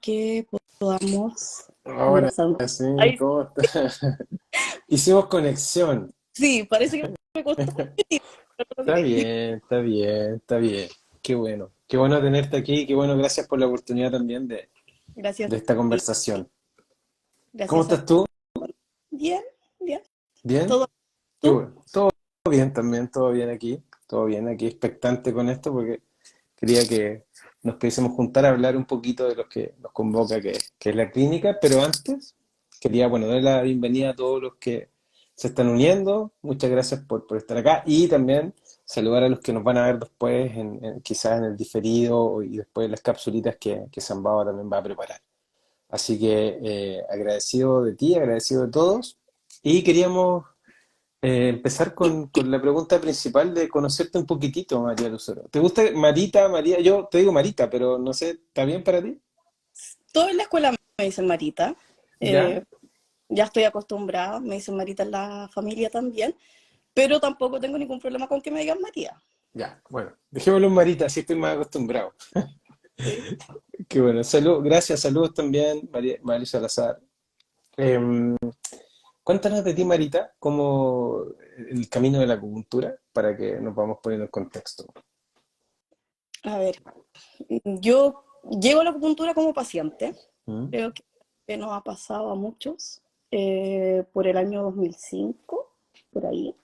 que podamos Ahora conversar. sí, Ay, ¿cómo está? Hicimos conexión. sí, parece que me costó un poquitito, pero lo Está logré. bien, está bien, está bien. Qué bueno. Qué bueno tenerte aquí. Qué bueno, gracias por la oportunidad también Gracias de esta a ti, conversación. ¿Cómo gracias a estás tú? bien, bien, ¿Bien? todo Qué tú. bueno. Todo bien también, todo bien aquí. Todo bien aquí, expectante con esto porque quería que nos pudiésemos juntar a hablar un poquito de lo que nos convoca, que es la clínica, pero antes quería, bueno, dar la bienvenida a todos los que se están uniendo. Muchas gracias por estar acá y también saludar a los que nos van a ver después, quizás en el diferido y después en las capsulitas que Sambao también va a preparar. Así que agradecido de ti, agradecido de todos y queríamos empezar con la pregunta principal de conocerte un poquitito, María Lucero. ¿Te gusta Marita, María? Yo te digo Marita, pero no sé, ¿está bien para ti? Todos en la escuela me dicen Marita, ¿Ya? eh, ya estoy acostumbrada, me dicen Marita en la familia también, pero tampoco tengo ningún problema con que me digan María. Ya, bueno, dejémoslo en Marita, así estoy más acostumbrado. Sí. Qué bueno, salud, gracias, saludos también, María Salazar. Em, Cuéntanos de ti, Marita, cómo el camino de la acupuntura, para que nos vamos poniendo en contexto. A ver, yo llego a la acupuntura como paciente, ¿Mm? creo que nos ha pasado a muchos, por el año 2005, por ahí.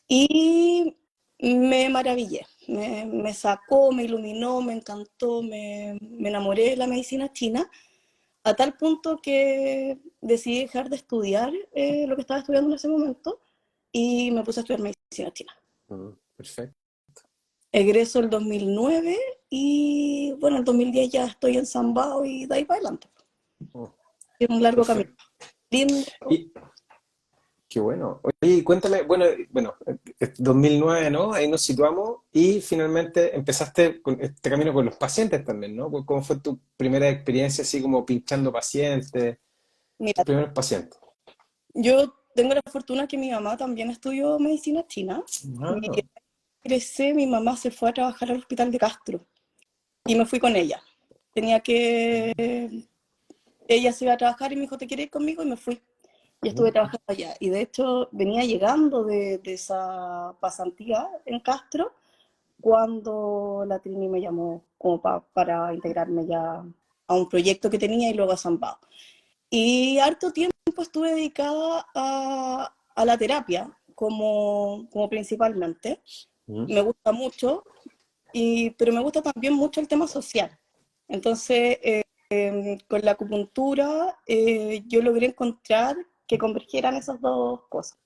Y me maravillé, me sacó, me iluminó, me encantó, me enamoré de la medicina china, a tal punto que decidí dejar de estudiar lo que estaba estudiando en ese momento y me puse a estudiar medicina china. Perfecto. Egreso el 2009 y bueno, el 2010 ya estoy en Sambao y de ahí para adelante. Oh, Es un largo camino. perfecto. Lindo. Y, Qué bueno. Oye, y cuéntame, bueno, 2009, ¿no? Ahí nos situamos y finalmente empezaste con este camino con los pacientes también, ¿no? ¿Cómo fue tu primera experiencia así como pinchando pacientes, tus Mira, primeros pacientes? yo tengo la fortuna que mi mamá también estudió medicina china. Ah, Y egresé, mi mamá se fue a trabajar al hospital de Castro y me fui con ella. Tenía que, ella se iba a trabajar y me dijo, ¿te quieres ir conmigo? Y me fui. Y estuve trabajando allá. Y de hecho venía llegando de esa pasantía en Castro cuando la Trini me llamó como para integrarme ya a un proyecto que tenía y luego a San Pablo. Y harto tiempo estuve dedicada a la terapia como principalmente. mm, Me gusta mucho, pero me gusta también mucho el tema social. Entonces, con la acupuntura yo logré encontrar que convergieran esas dos cosas.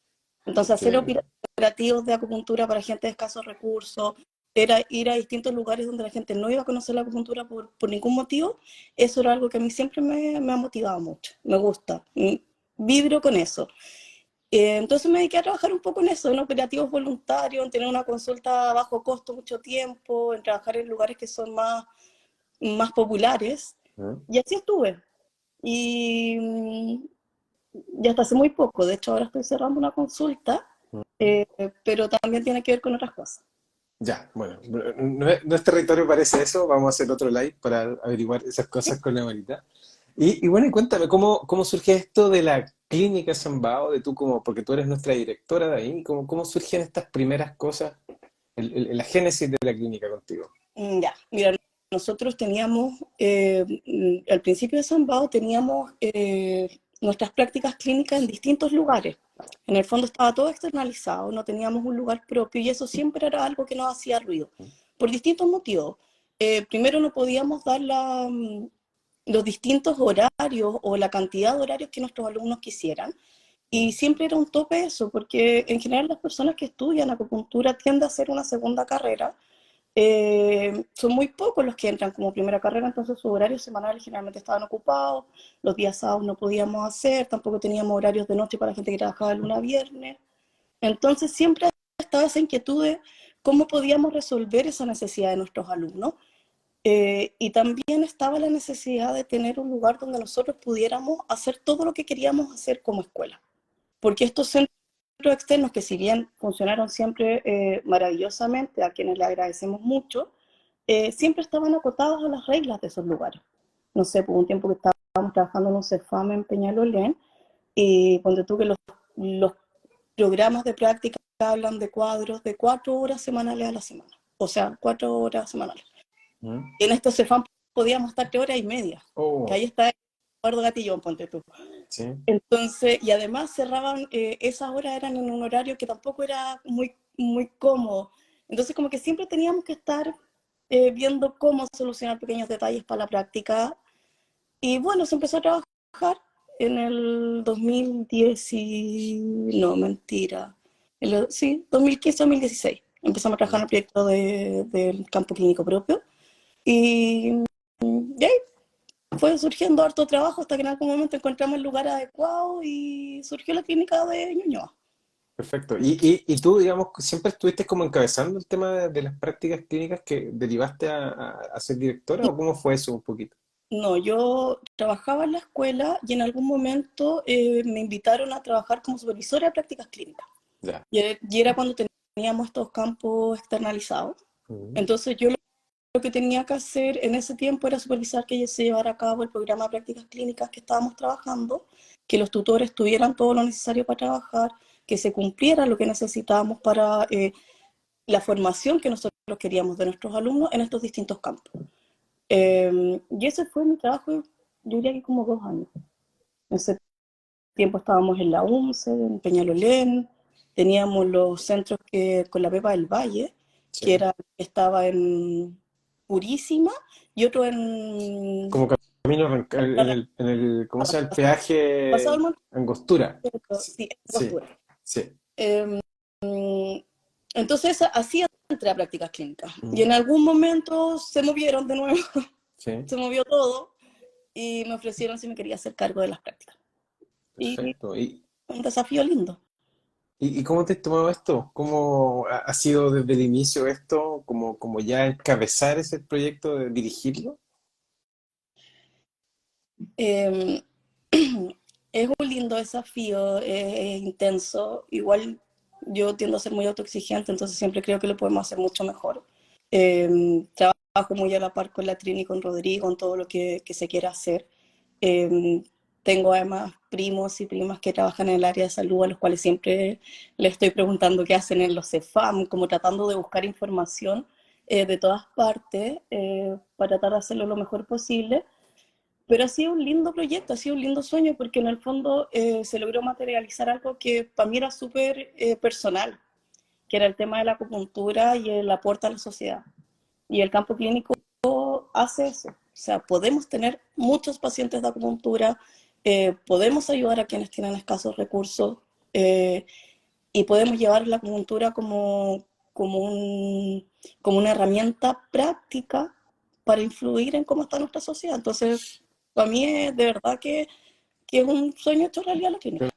Entonces, qué hacer lindo. operativos de acupuntura para gente de escasos recursos, era ir a distintos lugares donde la gente no iba a conocer la acupuntura por ningún motivo, eso era algo que a mí siempre me ha motivado mucho, me gusta, vibro con eso. Entonces me dediqué a trabajar un poco en eso, en operativos voluntarios, en tener una consulta a bajo costo mucho tiempo, en trabajar en lugares que son más populares, Mm. y así estuve. Y ya hasta hace muy poco, de hecho ahora estoy cerrando una consulta, pero también tiene que ver con otras cosas. Ya, bueno, no es territorio parece eso, vamos a hacer otro live para averiguar esas cosas con la Marita. Y bueno, y cuéntame, ¿cómo surge esto de la clínica Sambao, de tú como, porque tú eres nuestra directora de ahí, ¿cómo surgen estas primeras cosas, la génesis de la clínica contigo? Ya, mira, nosotros teníamos, al principio de San Bao teníamos nuestras prácticas clínicas en distintos lugares. En el fondo estaba todo externalizado, no teníamos un lugar propio y eso siempre era algo que nos hacía ruido, por distintos motivos. Primero no podíamos dar los distintos horarios o la cantidad de horarios que nuestros alumnos quisieran. Y siempre era un tope eso, porque en general las personas que estudian acupuntura tienden a hacer una segunda carrera, son muy pocos los que entran como primera carrera, entonces sus horarios semanales generalmente estaban ocupados, los días sábados no podíamos hacer, tampoco teníamos horarios de noche para gente que trabajaba de lunes a viernes. Entonces siempre estaba esa inquietud de cómo podíamos resolver esa necesidad de nuestros alumnos. Y también estaba la necesidad de tener un lugar donde nosotros pudiéramos hacer todo lo que queríamos hacer como escuela. Porque estos centros externos, que si bien funcionaron siempre maravillosamente, a quienes le agradecemos mucho, siempre estaban acotados a las reglas de esos lugares. no sé, por un tiempo que estábamos trabajando en un CEFAM en Peñalolén, y ponte tú que los programas de práctica hablan de cuadros de 4 horas semanales a la semana, o sea, 4 horas semanales. ¿Mm? En estos CEFAM podíamos estar 3 horas y media, que Oh, ahí está Eduardo Gatillón, ponte tú. sí. Entonces, y además cerraban, esas horas eran en un horario que tampoco era muy, muy cómodo. Entonces, como que siempre teníamos que estar viendo cómo solucionar pequeños detalles para la práctica. Y bueno, se empezó a trabajar en el 2010, no, mentira. Sí, 2015-2016. Empezamos a trabajar en ¿Mm? el proyecto del campo clínico propio. Y, y ahí fue surgiendo harto trabajo hasta que en algún momento encontramos el lugar adecuado y surgió la clínica de Ñuñoa. Perfecto. Y tú, digamos, siempre estuviste como encabezando el tema de las prácticas clínicas que derivaste a ser directora, ¿o cómo fue eso un poquito? No, yo trabajaba en la escuela y en algún momento me invitaron a trabajar como supervisora de prácticas clínicas. Ya. Y era cuando teníamos estos campos externalizados. Mm. Entonces yo lo que tenía que hacer en ese tiempo era supervisar que se llevara a cabo el programa de prácticas clínicas que estábamos trabajando, que los tutores tuvieran todo lo necesario para trabajar, que se cumpliera lo que necesitábamos para la formación que nosotros queríamos de nuestros alumnos en estos distintos campos. Y ese fue mi trabajo, yo diría que como 2 años. En ese tiempo estábamos en la UNCE, en Peñalolén, teníamos los centros con la Pepa del Valle, Sí. estaba en Purísima y otro en Como camino ¿cómo se llama? El Pasado peaje el Monte, Angostura. pero Sí, sí, en sí, Angostura. sí. Eh, entonces así entré a prácticas clínicas. Y Mm. en algún momento se movieron de nuevo, Sí, se movió todo y me ofrecieron si me quería hacer cargo de las prácticas. Y perfecto. un desafío lindo. Y cómo te has tomado esto? ¿Cómo ha sido desde el inicio esto, como ya encabezar ese proyecto de dirigirlo? Eh, es un lindo desafío, es intenso. Igual yo tiendo a ser muy autoexigente, entonces siempre creo que lo podemos hacer mucho mejor. Trabajo muy a la par con la Trini y con Rodrigo en todo lo que se quiera hacer. Eh, Tengo además primos y primas que trabajan en el área de salud, a los cuales siempre les estoy preguntando qué hacen en los CEFAM, como tratando de buscar información de todas partes para tratar de hacerlo lo mejor posible. Pero ha sido un lindo proyecto, ha sido un lindo sueño, porque en el fondo se logró materializar algo que para mí era súper personal, que era el tema de la acupuntura y el aporte a la sociedad. Y el campo clínico hace eso. O sea, podemos tener muchos pacientes de acupuntura, podemos ayudar a quienes tienen escasos recursos eh, y podemos llevar la acupuntura como, un, como una herramienta práctica para influir en cómo está nuestra sociedad. Entonces, para mí es de verdad que es un sueño hecho realidad la clínica.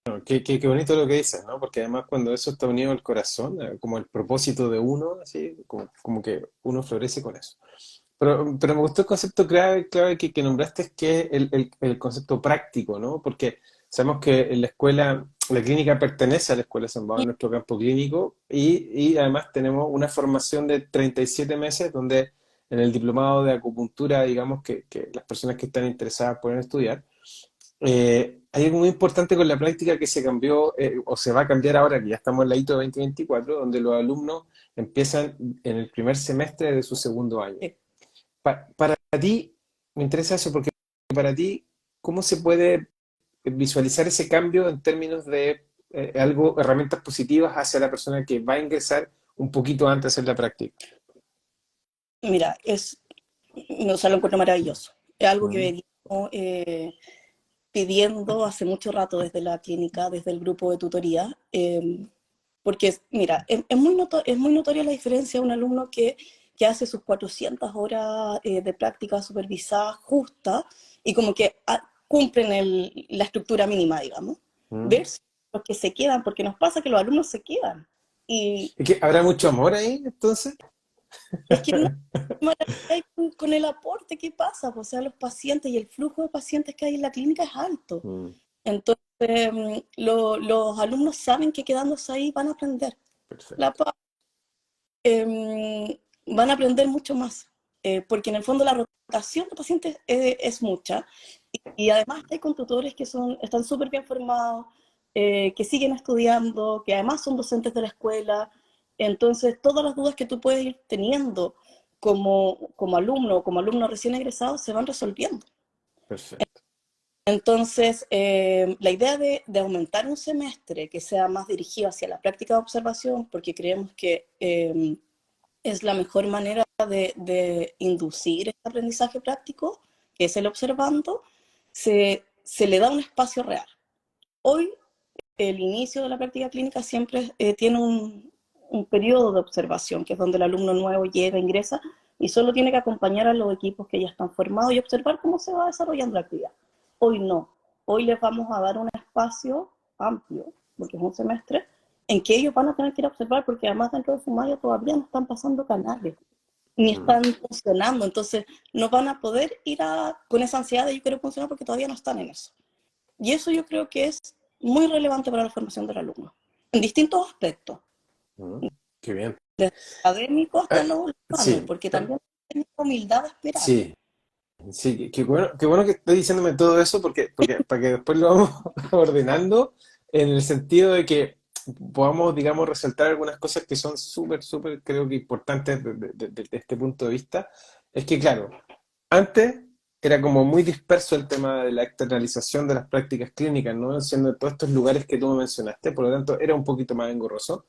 No, qué bonito lo que dices, ¿no? Porque además cuando eso está unido al corazón, como el propósito de uno, así, como que uno florece con eso. Pero me gustó el concepto clave que nombraste, que es el concepto práctico, ¿no? Porque sabemos que en la escuela, la clínica pertenece a la Escuela San Bado, en nuestro campo clínico, y además tenemos una formación de 37 meses donde en el diplomado de acupuntura, digamos que las personas que están interesadas pueden estudiar. Hay algo muy importante con la práctica que se cambió o se va a cambiar ahora, que ya estamos en la ITO 2024, donde los alumnos empiezan en el primer semestre de su segundo año. Sí. Para ti, me interesa eso porque para ti, ¿cómo se puede visualizar ese cambio en términos de herramientas positivas hacia la persona que va a ingresar un poquito antes de hacer la práctica? Mira, o sea, lo encuentro maravilloso. Es algo que Mm. venimos pidiendo hace mucho rato desde la clínica, desde el grupo de tutoría, porque, mira, es muy notoria la diferencia de un alumno que hace sus 400 horas de práctica supervisada justa y como que cumplen la estructura mínima, digamos, Mm. versus los que se quedan, porque nos pasa que los alumnos se quedan. Y ¿Es que habrá mucho amor ahí, entonces? es que no hay con el aporte que pasa, pues, o sea, los pacientes y el flujo de pacientes que hay en la clínica es alto. Mm. Entonces, los alumnos saben que quedándose ahí van a aprender. La, Perfecto. pa- van a aprender mucho más. porque en el fondo la rotación de pacientes es mucha, y además hay con tutores que están súper bien formados, que siguen estudiando, que además son docentes de la escuela. Entonces todas las dudas que tú puedes ir teniendo como alumno o como alumno recién egresado se van resolviendo. Perfecto. Entonces, la idea de aumentar un semestre que sea más dirigido hacia la práctica de observación, porque creemos que es la mejor manera de inducir este aprendizaje práctico, que es el observando, se le da un espacio real. Hoy, el inicio de la práctica clínica siempre tiene un periodo de observación, que es donde el alumno nuevo llega, ingresa, y solo tiene que acompañar a los equipos que ya están formados y observar cómo se va desarrollando la actividad. Hoy no. Hoy les vamos a dar un espacio amplio, porque es un semestre, en que ellos van a tener que ir a observar, porque además dentro de su malla todavía no están pasando canales, ni están funcionando, entonces no van a poder ir con esa ansiedad de yo quiero funcionar porque todavía no están en eso. Y eso yo creo que es muy relevante para la formación del alumno, en distintos aspectos, Qué bien. desde lo académico hasta Ah, lo humano, sí, porque también tienen humildad de esperar. sí, sí, qué bueno que estés diciéndome todo eso porque para que después lo vamos ordenando en el sentido de que podamos, digamos, resaltar algunas cosas que son súper, súper, creo que importantes de este punto de vista. Es que, claro, antes era como muy disperso el tema de la externalización de las prácticas clínicas, ¿no? Siendo todos estos lugares que tú me mencionaste, por lo tanto era un poquito más engorroso.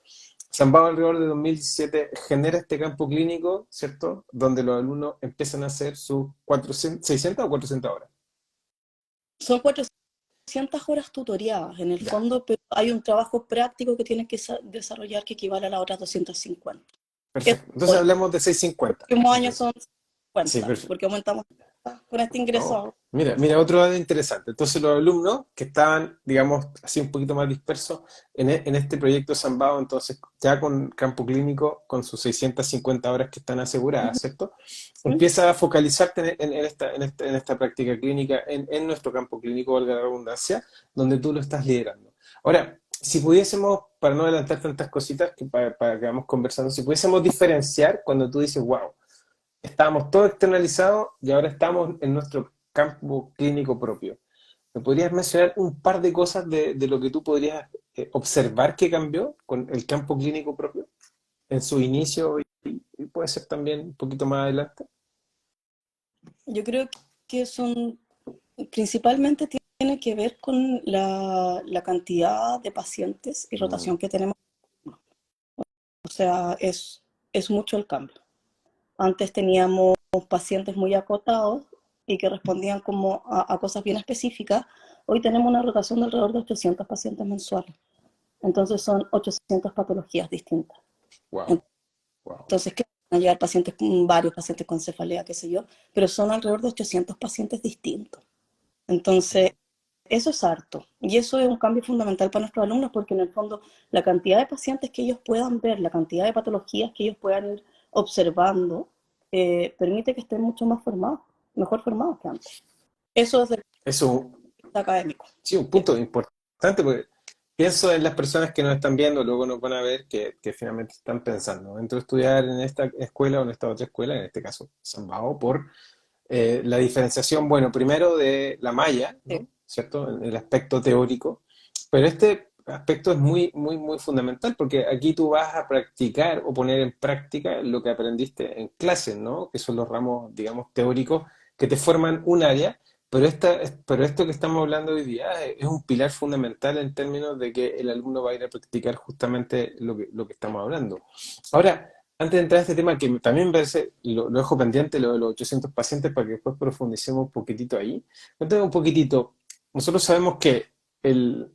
Sambao alrededor de 2017 genera este campo clínico, ¿cierto? Donde los alumnos empiezan a hacer sus 400, 600 o 400 horas. Son 400 horas tutoriadas en el Ya, fondo, pero hay un trabajo práctico que tienen que desarrollar que equivale a las otras 250. Es perfecto. Entonces hoy. hablamos de Los 650. últimos años Entonces, son sí, 50, perfecto. porque aumentamos con este No. ingreso. Mira, otro dato interesante. Entonces, los alumnos que estaban, digamos, así un poquito más dispersos en este proyecto Sambao, entonces, ya con campo clínico, con sus 650 horas que están aseguradas, ¿cierto? Empieza a focalizarte en esta práctica clínica, en nuestro campo clínico, valga la redundancia, donde tú lo estás liderando. Ahora, si pudiésemos, para no adelantar tantas cositas para que vamos conversando, si pudiésemos diferenciar cuando tú dices, wow, estábamos todo externalizados y ahora estamos en nuestro campo clínico propio. ¿Me podrías mencionar un par de cosas de lo que tú podrías observar que cambió con el campo clínico propio en su inicio y puede ser también un poquito más adelante? Yo creo que son, principalmente tiene que ver con la cantidad de pacientes y Mm, rotación que tenemos. O sea, es mucho el cambio. Antes teníamos pacientes muy acotados y que respondían como a cosas bien específicas. Hoy tenemos una rotación de alrededor de 800 pacientes mensuales. Entonces son 800 patologías distintas. wow, wow. Entonces, claro, van a llegar pacientes, varios pacientes con cefalea, qué sé yo, pero son alrededor de 800 pacientes distintos. Entonces, eso es harto. Y eso es un cambio fundamental para nuestros alumnos porque en el fondo la cantidad de pacientes que ellos puedan ver, la cantidad de patologías que ellos puedan ir observando, permite que estén mucho más formados, mejor formados que antes. Eso es del Eso, académico. sí, un punto importante porque pienso en las personas que nos están viendo, luego nos van a ver que finalmente están pensando, ¿entro a estudiar en esta escuela o en esta otra escuela, en este caso San Bao, por la diferenciación, bueno, primero de la malla, Sí. ¿no? ¿Cierto? En el aspecto teórico, pero este aspecto es muy, muy, muy fundamental porque aquí tú vas a practicar o poner en práctica lo que aprendiste en clase, ¿no? Que son los ramos, digamos, teóricos que te forman un área, pero esto que estamos hablando hoy día es un pilar fundamental en términos de que el alumno va a ir a practicar justamente lo que estamos hablando. Ahora, antes de entrar a este tema, que también me parece, lo dejo pendiente, lo de los 800 pacientes, para que después profundicemos un poquitito ahí. Cuéntame un poquitito. Nosotros sabemos que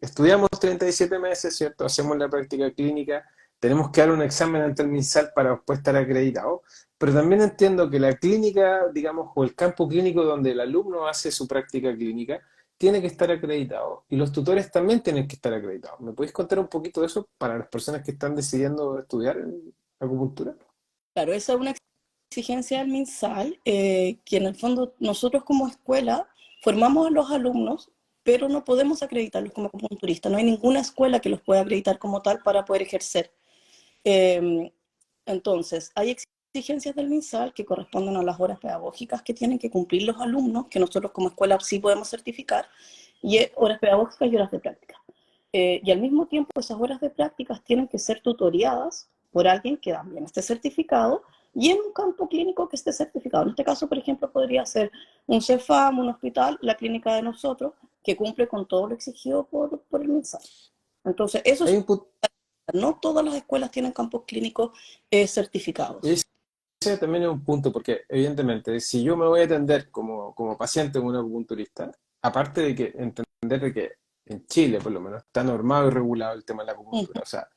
estudiamos 37 meses, ¿cierto? Hacemos la práctica clínica, tenemos que dar un examen ante el MinSal para después estar acreditado, pero también entiendo que la clínica, digamos, o el campo clínico donde el alumno hace su práctica clínica, tiene que estar acreditado y los tutores también tienen que estar acreditados. ¿Me podéis contar un poquito de eso para las personas que están decidiendo estudiar acupuntura? Claro, esa es una exigencia del MinSal, que en el fondo nosotros como escuela formamos a los alumnos, pero no podemos acreditarlos como acupunturistas. No hay ninguna escuela que los pueda acreditar como tal para poder ejercer. Eh, entonces, hay exigencias del MinSal que corresponden a las horas pedagógicas que tienen que cumplir los alumnos, que nosotros como escuela sí podemos certificar, y horas pedagógicas y horas de práctica. Y al mismo tiempo esas horas de prácticas tienen que ser tutoriadas por alguien que también esté certificado y en un campo clínico que esté certificado. En este caso, por ejemplo, podría ser un CEFAM, un hospital, la clínica de nosotros, que cumple con todo lo exigido por el MinSal. Entonces, eso Hay es, un punto, no todas las escuelas tienen campos clínicos certificados. ese también es un punto, porque evidentemente, si yo me voy a atender como paciente en un acupunturista, aparte de que entender de que en Chile, por lo menos, está normado y regulado el tema de la acupuntura. O sea,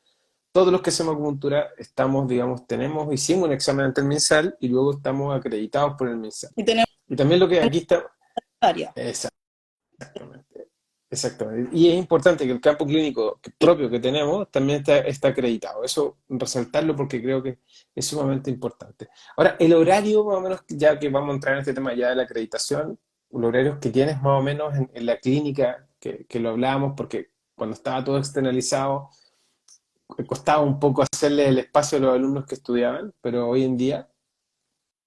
todos los que hacemos acupuntura estamos, digamos, hicimos un examen ante el MinSal y luego estamos acreditados por el MinSal. Y tenemos Y también lo que aquí está, área. exactamente, exactamente. Y es importante que el campo clínico propio que tenemos también está acreditado. Eso resaltarlo porque creo que es sumamente importante. Ahora, el horario, más o menos, ya que vamos a entrar en este tema ya de la acreditación, los horarios que tienes más o menos en la clínica, que lo hablábamos, porque cuando estaba todo externalizado, costaba un poco hacerle el espacio a los alumnos que estudiaban, pero hoy en día,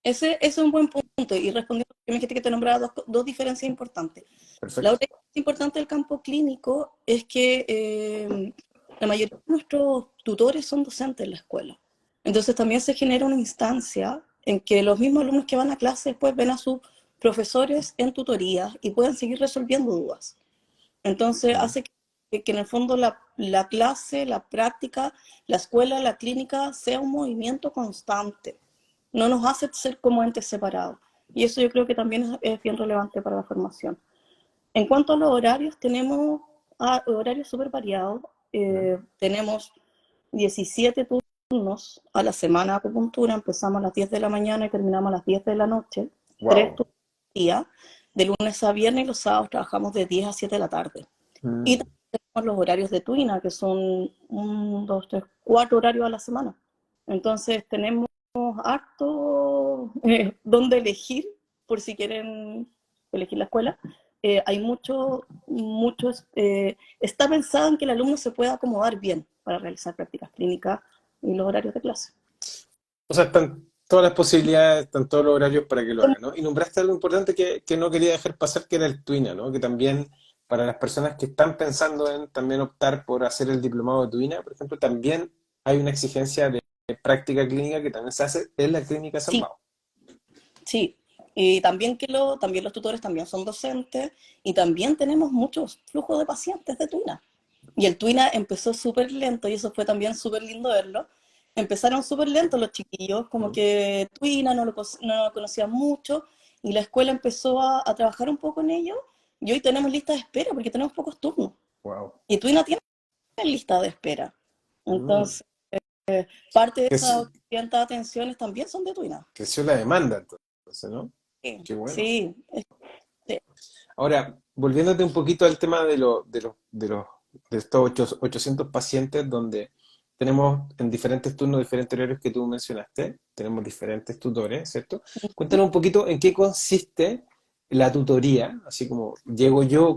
Ese es un buen punto. Y respondiendo, me dijiste que te nombraba dos diferencias importantes. La perfecto. otra importante del campo clínico es que la mayoría de nuestros tutores son docentes en la escuela. Entonces también se genera una instancia en que los mismos alumnos que van a clase después ven a sus profesores en tutoría y pueden seguir resolviendo dudas. Entonces Mm. hace que en el fondo la clase, la práctica, la escuela, la clínica sea un movimiento constante. No nos hace ser como entes separados. Y eso yo creo que también es bien relevante para la formación. En cuanto a los horarios, tenemos horarios súper variados. ¿Ya? Tenemos 17 turnos a la semana de acupuntura. Empezamos a las 10 de la mañana y terminamos a las 10 de la noche. 3 Wow. turnos al día. De lunes a viernes y los sábados trabajamos de 10 a 7 de la tarde. Y Mm. también tenemos los horarios de Tuina, que son 4 horarios a la semana. Entonces tenemos harto donde elegir, por si quieren elegir la escuela. Hay está pensado en que el alumno se pueda acomodar bien para realizar prácticas clínicas y los horarios de clase. O sea, están todas las posibilidades, están todos los horarios para que lo hagan, ¿no? Y nombraste algo importante que no quería dejar pasar, que era el Tuina, ¿no? Que también para las personas que están pensando en también optar por hacer el diplomado de Tuina, por ejemplo, también hay una exigencia de práctica clínica que también se hace en la clínica San Sí, Bao. sí. Y también también los tutores también son docentes y también tenemos muchos flujos de pacientes de Tuina. Y el Tuina empezó súper lento y eso fue también súper lindo verlo. Empezaron súper lentos los chiquillos, como que Tuina no lo conocían mucho y la escuela empezó a trabajar un poco en ello y hoy tenemos lista de espera porque tenemos pocos turnos. Wow. Y Tuina tiene lista de espera. Entonces, parte de esas clientes de atenciones también son de Tuina. Creció la demanda, entonces, ¿no? Sí, Qué bueno. sí, sí. Ahora, volviéndote un poquito al tema de estos 800 pacientes, donde tenemos en diferentes turnos, diferentes horarios que tú mencionaste, tenemos diferentes tutores, ¿cierto? Cuéntanos un poquito en qué consiste la tutoría, así como llego yo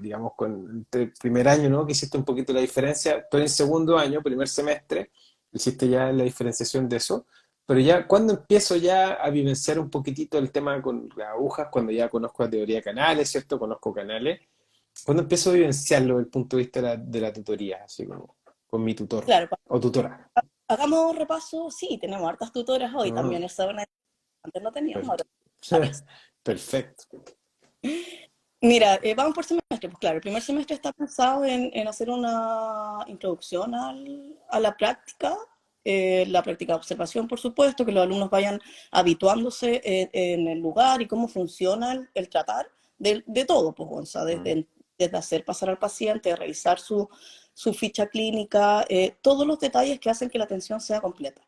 digamos, con el primer año, ¿no? Que hiciste un poquito la diferencia, estoy en segundo año, primer semestre, hiciste ya la diferenciación de eso, pero ya, ¿cuándo empiezo ya a vivenciar un poquitito el tema con las agujas? Cuando ya conozco la teoría de canales, ¿cierto? Conozco canales. ¿Cuándo empiezo a vivenciarlo desde el punto de vista de la tutoría? Así como con mi tutor Claro, o tutora. hagamos repaso, sí, tenemos hartas tutoras hoy Ah, también, esa una antes no teníamos, per- ahora varias. perfecto. Mira, vamos por semestre. Pues claro, el primer semestre está pensado en hacer una introducción a la práctica de observación, por supuesto, que los alumnos vayan habituándose en el lugar y cómo funciona el tratar de todo, pues, Gonza, Mm. desde hacer pasar al paciente, revisar su ficha clínica, todos los detalles que hacen que la atención sea completa.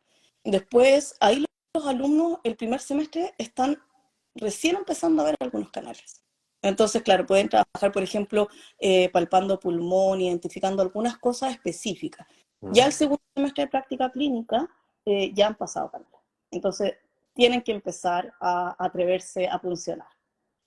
Después, ahí los alumnos el primer semestre están recién empezando a ver algunos canales. Entonces, claro, pueden trabajar, por ejemplo, palpando pulmón, identificando algunas cosas específicas. Ya Mm. el segundo semestre de práctica clínica ya han pasado canales. Entonces, tienen que empezar a atreverse a funcionar.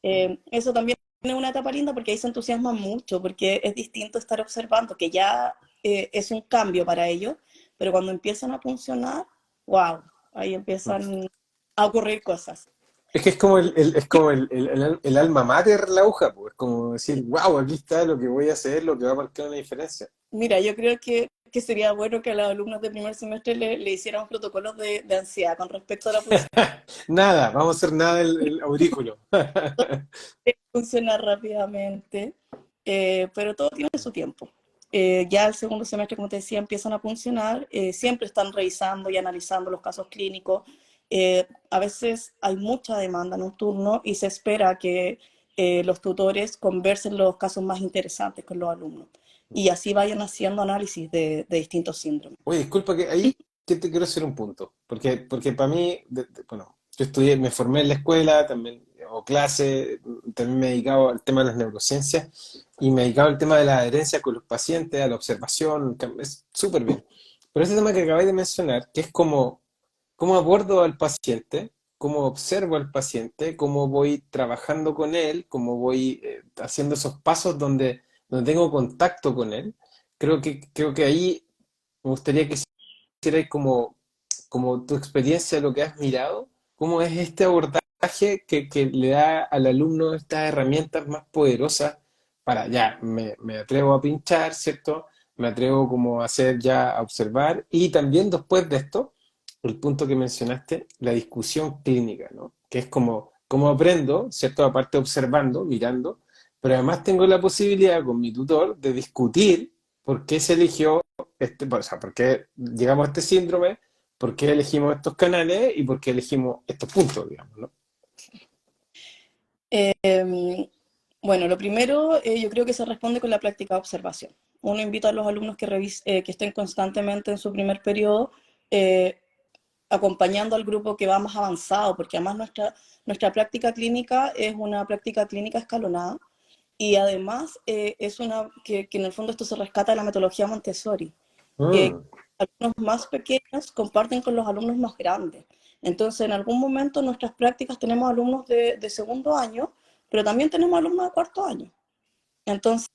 Mm. Eso también es una etapa linda porque ahí se entusiasman mucho, porque es distinto estar observando, que ya es un cambio para ellos, pero cuando empiezan a funcionar, wow. Ahí empiezan a ocurrir cosas. Es que es como es como el alma mater la aguja, pues. Es como decir, wow, aquí está lo que voy a hacer, lo que va a marcar una diferencia. Mira, yo creo que sería bueno que a los alumnos de primer semestre le hicieran protocolos de ansiedad con respecto a la pulsera. Nada, vamos a hacer nada el aurículo. Funcionar rápidamente, pero todo tiene su tiempo. Ya el segundo semestre, como te decía, empiezan a funcionar, siempre están revisando y analizando los casos clínicos. A veces hay mucha demanda en un turno y se espera que los tutores conversen los casos más interesantes con los alumnos y así vayan haciendo análisis de distintos síndromes. Oye, disculpa que ahí que te quiero hacer un punto, porque para mí, bueno, yo estudié, me formé en la escuela, también, o clase, también me he dedicado al tema de las neurociencias y me he dedicado al tema de la adherencia con los pacientes, a la observación, es súper bien. Pero ese tema que acabáis de mencionar, que es como, cómo abordo al paciente, cómo observo al paciente, cómo voy trabajando con él, cómo voy haciendo esos pasos donde tengo contacto con él, creo que ahí me gustaría que hicierais como tu experiencia, lo que has mirado, cómo es este abordaje que le da al alumno estas herramientas más poderosas para, ya, me atrevo a pinchar, ¿cierto? Me atrevo como a hacer ya, a observar, y también después de esto, el punto que mencionaste, la discusión clínica, ¿no? Que es como, cómo aprendo, ¿cierto? Aparte observando, mirando, pero además tengo la posibilidad con mi tutor de discutir por qué se eligió o sea, por qué llegamos a este síndrome, por qué elegimos estos canales y por qué elegimos estos puntos, digamos, ¿no? Eh, bueno, lo primero, yo creo que se responde con la práctica de observación. Uno invita a los alumnos que estén constantemente en su primer periodo, eh, acompañando al grupo que va más avanzado, porque además nuestra práctica clínica es una práctica clínica escalonada y además es que en el fondo esto se rescata de la metodología Montessori, que Mm, alumnos más pequeños comparten con los alumnos más grandes. Entonces, en algún momento en nuestras prácticas tenemos alumnos de segundo año, pero también tenemos alumnos de cuarto año. Entonces,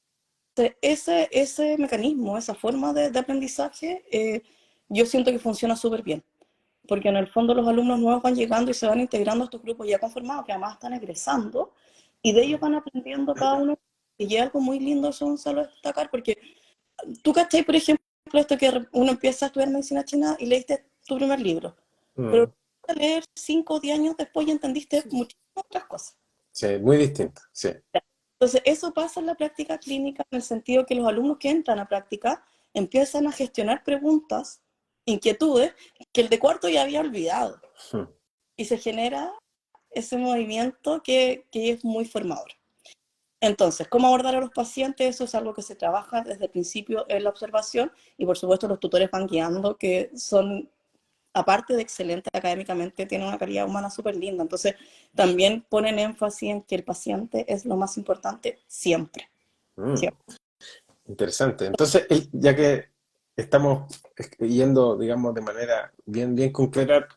ese mecanismo, esa forma de aprendizaje, yo siento que funciona súper bien, porque en el fondo los alumnos nuevos van llegando y se van integrando a estos grupos ya conformados, que además están egresando, y de ellos van aprendiendo cada uno, y es algo muy lindo eso, Gonzalo, destacar, porque tú cachai, por ejemplo, esto que uno empieza a estudiar medicina china y leíste tu primer libro, pero mm. a leer 5 o 10 años después ya entendiste muchísimas otras cosas. Sí, muy distinto, sí. Entonces, eso pasa en la práctica clínica en el sentido que los alumnos que entran a práctica empiezan a gestionar preguntas, inquietudes, que el de cuarto ya había olvidado. Mm. Y se genera ese movimiento que es muy formador. Entonces, ¿cómo abordar a los pacientes? Eso es algo que se trabaja desde el principio en la observación y por supuesto los tutores van guiando, que son, aparte de excelentes académicamente, tienen una calidad humana súper linda. Entonces, también ponen énfasis en que el paciente es lo más importante siempre. Mm. Siempre. Interesante. Entonces, ya que estamos yendo, digamos, de manera bien, bien concreta,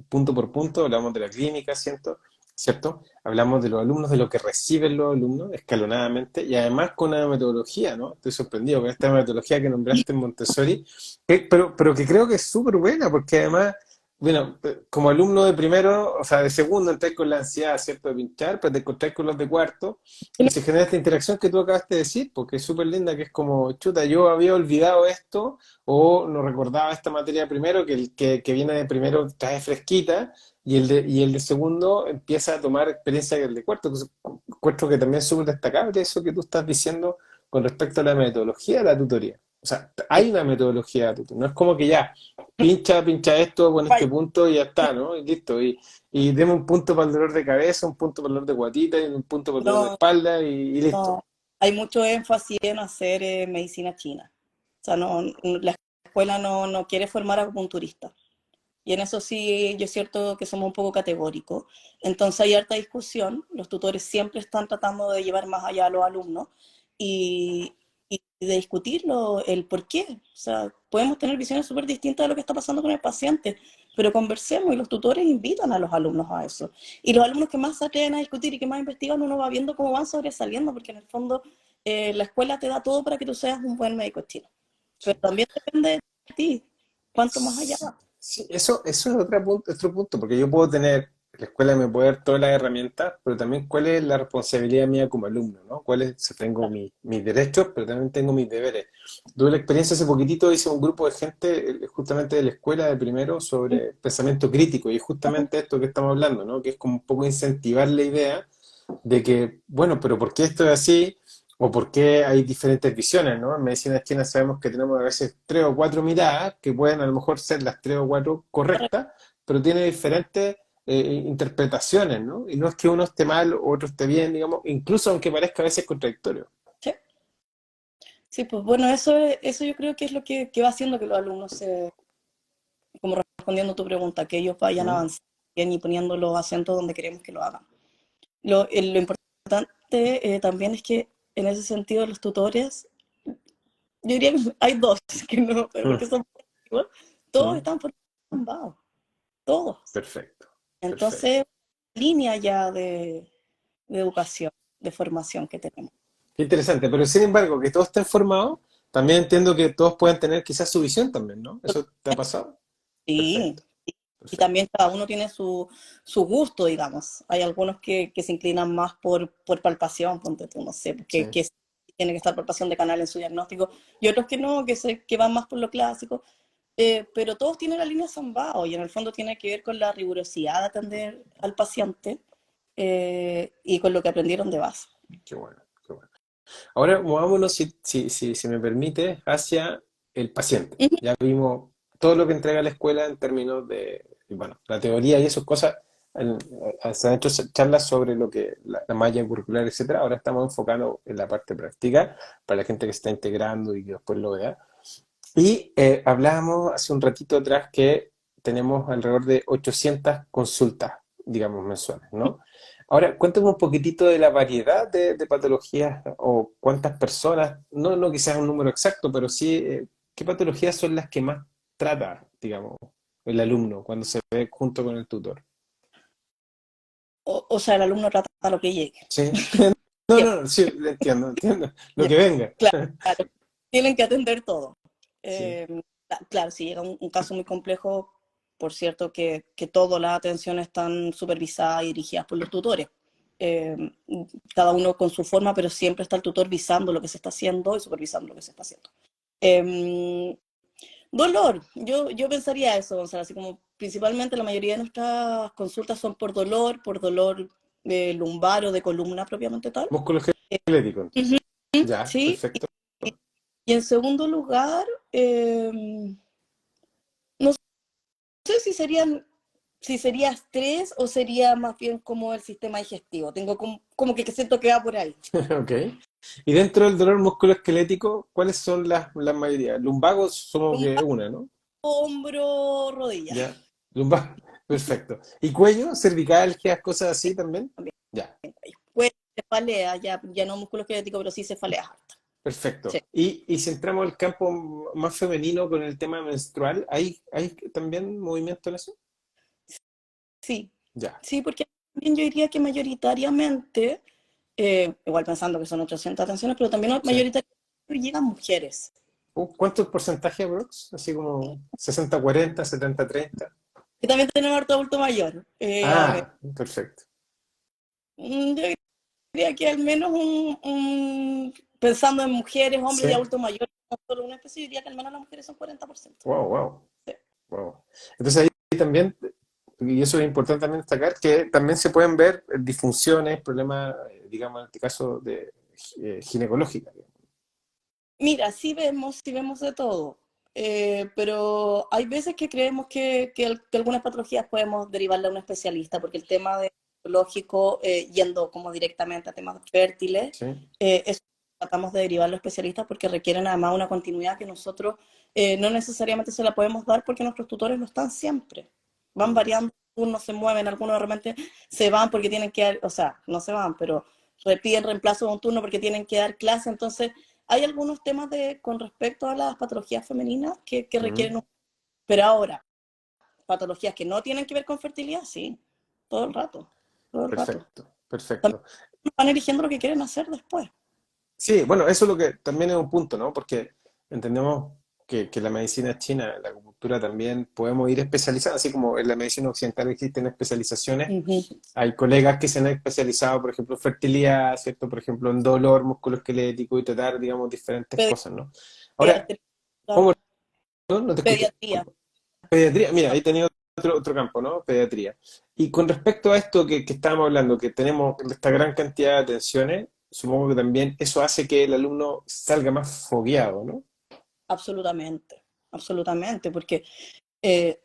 punto por punto, hablamos de la clínica, ¿cierto? ¿Cierto? Hablamos de los alumnos, de lo que reciben los alumnos escalonadamente y además con una metodología, ¿no? Estoy sorprendido con esta metodología que nombraste en Montessori, pero que creo que es súper buena porque además, bueno, como alumno de primero, o sea, de segundo, entras con la ansiedad, ¿cierto? De pinchar, pero te encontrás con los de cuarto y se genera esta interacción que tú acabaste de decir, porque es súper linda, que es como, chuta, yo había olvidado esto o no recordaba esta materia primero, que el que viene de primero trae fresquita y el de segundo empieza a tomar experiencia del de cuarto. Entonces, encuentro que también es súper destacable eso que tú estás diciendo con respecto a la metodología de la tutoría. O sea, hay una metodología de tutoría, no es como que ya, pincha esto, pon este punto y ya está, ¿no? Y listo. Y deme un punto para el dolor de cabeza, un punto para el dolor de guatita y un punto para el dolor de No, espalda y listo. no, hay mucho énfasis en hacer medicina china. O sea, la escuela no quiere formar acupunturistas. Y en eso sí, yo es cierto que somos un poco categóricos. Entonces hay harta discusión, los tutores siempre están tratando de llevar más allá a los alumnos y, y de discutirlo, el por qué. O sea, podemos tener visiones súper distintas de lo que está pasando con el paciente, pero conversemos y los tutores invitan a los alumnos a eso. Y los alumnos que más se atreven a discutir y que más investigan, uno va viendo cómo van sobresaliendo, porque en el fondo la escuela te da todo para que tú seas un buen médico chino. Pero también depende de ti, cuánto más allá va. Sí, eso es otro punto, porque yo puedo tener, la escuela me puede dar todas las herramientas, pero también cuál es la responsabilidad mía como alumno, ¿no? Cuáles, si tengo mis derechos, pero también tengo mis deberes. Tuve la experiencia hace poquitito, hice un grupo de gente justamente de la escuela de primero sobre pensamiento crítico, y justamente esto que estamos hablando, ¿no? Que es como un poco incentivar la idea de que, bueno, pero ¿por qué esto es así? O por qué hay diferentes visiones, ¿no? En medicina china sabemos que tenemos a veces tres o cuatro miradas, que pueden a lo mejor ser las tres o cuatro Correcto. correctas, pero tiene diferentes interpretaciones, ¿no? Y no es que uno esté mal o otro esté bien, digamos, incluso aunque parezca a veces contradictorio. Sí, sí, pues bueno, eso yo creo que es lo que va haciendo que los alumnos como respondiendo a tu pregunta, que ellos vayan ¿Mm? avanzando bien y poniendo los acentos donde queremos que lo hagan. Lo importante también es que en ese sentido los tutores, yo diría que hay dos, que no, porque son igual, todos ¿Mm? están formados, todos. Perfecto, Entonces, perfecto. línea ya de educación, de formación que tenemos. Qué interesante, pero sin embargo, que todos estén formados, también entiendo que todos pueden tener quizás su visión también, ¿no? ¿Eso te ha pasado? Sí, Perfecto, y perfecto. también cada uno tiene su gusto, digamos. Hay algunos que se inclinan más por palpación, ponte tú, no sé, Sí. que tiene que estar palpación de canal en su diagnóstico, y otros que no, que van más por lo clásico. Pero todos tienen la línea Zambao y en el fondo tiene que ver con la rigurosidad de atender al paciente y con lo que aprendieron de base. Qué bueno, qué bueno. Ahora movámonos, si me permite, hacia el paciente. Ujú. Ya vimos todo lo que entrega la escuela en términos de, bueno, la teoría y esas cosas. en- Se han hecho charlas sobre lo que la malla curricular, etcétera. Ahora estamos enfocando en la parte práctica para la gente que se está integrando y que después lo vea. Y hablábamos hace un ratito atrás que tenemos alrededor de 800 consultas, digamos, mensuales, ¿no? Ahora, cuéntame un poquitito de la variedad de patologías o cuántas personas, no quizás un número exacto, pero sí, qué patologías son las que más trata, digamos, el alumno cuando se ve junto con el tutor. O sea, el alumno trata lo que llegue. ¿Sí? No, Siempre. no, no, sí, entiendo. Lo Ya, que venga. claro, tienen que atender todo. Sí. Eh, claro, si llega un caso muy complejo, por cierto que todas las atenciones están supervisadas y dirigidas por los tutores. Eh, Cada uno con su forma, pero siempre está el tutor visando lo que se está haciendo y supervisando lo que se está haciendo. Eh, Dolor, yo pensaría eso, Gonzalo, así como principalmente la mayoría de nuestras consultas son por dolor lumbar o de columna propiamente tal. Músculo esquelético, Ujú. entonces. Ya, Sí, perfecto. y en segundo lugar, no sé si sería estrés o sería más bien como el sistema digestivo. Tengo como que siento que va por ahí. Ok. Y dentro del dolor musculoesquelético, ¿cuáles son las mayorías? Lumbagos somos que Lumbar, una, ¿no? hombro, rodilla. Ya. Lumbar, perfecto. ¿Y cuello, cervicalgias, cosas así también? También, Ya, pues cefalea, ya no músculo esquelético, pero sí cefalea harta. Sí, perfecto. Y si entramos al campo más femenino con el tema menstrual, ¿hay también movimiento en eso? sí, Ya. sí, porque también yo diría que mayoritariamente, igual pensando que son 800 atenciones, pero también Sí. mayoritariamente llegan mujeres. ¿Cuánto porcentaje, Brooks? Así como 60-40, 70-30. Que también tenemos harto adulto mayor. Ah, perfecto. Yo diría que al menos pensando en mujeres, hombres y Sí. adultos mayores, no solo una especie, diría que al menos las mujeres son 40%. Wow, wow. Sí. Wow. Entonces ahí también, y eso es importante también destacar, que también se pueden ver disfunciones, problemas, digamos, en este caso de ginecológica. Mira, sí vemos de todo, pero hay veces que creemos que algunas patologías podemos derivarle a un especialista, porque el tema de lógico, yendo como directamente a temas fértiles, ¿Sí? eso tratamos de derivarlo a especialistas porque requieren además una continuidad que nosotros no necesariamente se la podemos dar porque nuestros tutores no están siempre. Van Mm, variando, unos se mueven, algunos realmente se van porque tienen que dar, o sea, no se van, pero piden reemplazo de un turno porque tienen que dar clase, entonces hay algunos temas con respecto a las patologías femeninas que mm. requieren pero ahora, patologías que no tienen que ver con fertilidad, sí, todo el rato, todo el rato. Perfecto, perfecto. Van eligiendo lo que quieren hacer después. Sí, bueno, eso es lo que también es un punto, ¿no? Porque entendemos que la medicina china, la cultura también podemos ir especializando, así como en la medicina occidental existen especializaciones. Ujú. Hay colegas que se han especializado, por ejemplo, en fertilidad, ¿cierto? Por ejemplo, en dolor musculoesquelético y tratar, digamos, diferentes cosas, ¿no? Ahora, Pediatría, ¿cómo no? No te escucho, pediatría. disculpa. Pediatría, mira, ahí tenía otro campo, ¿no? Pediatría. Y con respecto a esto que estábamos hablando, que tenemos esta gran cantidad de atenciones, supongo que también eso hace que el alumno salga más fogueado, ¿no? Absolutamente, absolutamente, porque eh,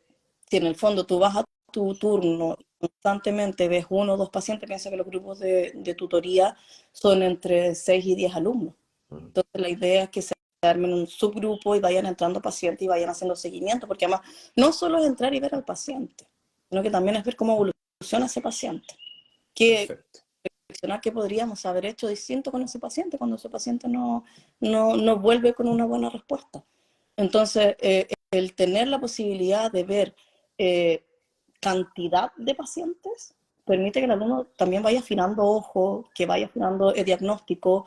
si en el fondo tú vas a tu turno y constantemente ves uno o dos pacientes, piensa que los grupos de tutoría son entre 6 y 10 alumnos. Mm. Entonces la idea es que se armen un subgrupo y vayan entrando pacientes y vayan haciendo seguimiento, porque además no solo es entrar y ver al paciente, sino que también es ver cómo evoluciona ese paciente. ¿Qué, Perfecto. qué podríamos haber hecho distinto con ese paciente cuando ese paciente no vuelve con una buena respuesta? Entonces, el tener la posibilidad de ver eh, cantidad de pacientes permite que el alumno también vaya afinando ojo, que vaya afinando el diagnóstico,